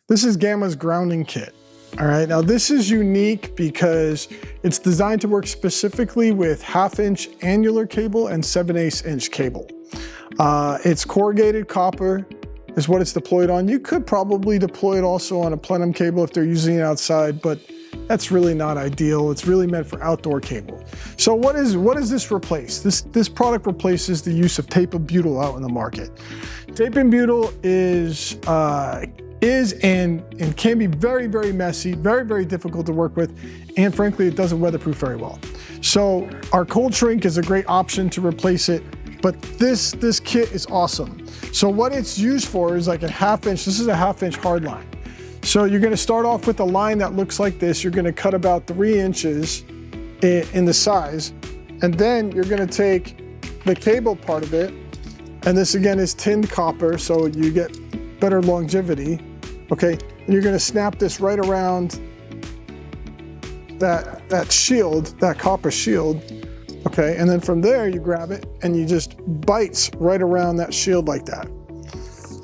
This is Gamma's grounding kit. All right, now this is unique because it's designed to work specifically with 1/2-inch annular cable and 7/8 inch cable. It's corrugated copper is what it's deployed on. You could probably deploy it also on a plenum cable if they're using it outside, but that's really not ideal. It's really meant for outdoor cable. So what does this replace? This product replaces the use of tape and butyl out in the market. Tape and butyl is and can be very, very messy, very, very difficult to work with, and frankly, it doesn't weatherproof very well. So our cold shrink is a great option to replace it, but this kit is awesome. So what it's used for is like a 1/2-inch, this is a 1/2-inch hard line. So you're gonna start off with a line that looks like this. You're gonna cut about 3 inches in the size, and then you're gonna take the cable part of it, and this again is tinned copper, so you get better longevity. Okay, and you're gonna snap this right around that shield, that copper shield. Okay, and then from there you grab it and you just bites right around that shield like that.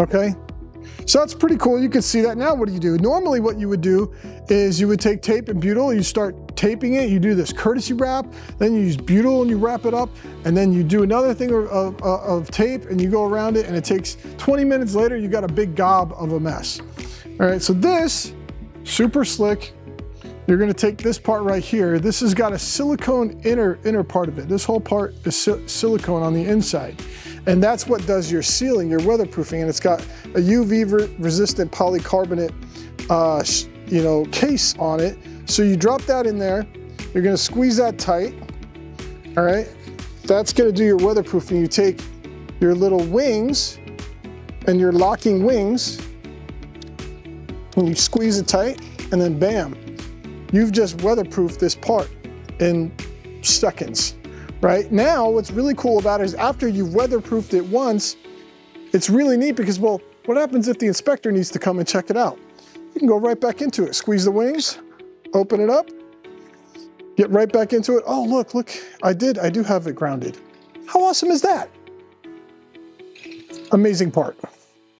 Okay, so that's pretty cool. You can see that. Now what do you do? Normally what you would do is you would take tape and butyl, you start taping it, you do this courtesy wrap, then you use butyl and you wrap it up, and then you do another thing of tape and you go around it, and it takes 20 minutes later, you got a big gob of a mess. All right, so this, super slick. You're gonna take this part right here. This has got a silicone inner part of it. This whole part is silicone on the inside. And that's what does your sealing, your weatherproofing. And it's got a UV resistant polycarbonate case on it. So you drop that in there. You're gonna squeeze that tight, all right? That's gonna do your weatherproofing. You take your little wings and your locking wings, and you squeeze it tight, and then bam, you've just weatherproofed this part in seconds, right? Now, what's really cool about it is after you've weatherproofed it once, it's really neat because, well, what happens if the inspector needs to come and check it out? You can go right back into it. Squeeze the wings, open it up, get right back into it. Oh, look, I do have it grounded. How awesome is that? Amazing part.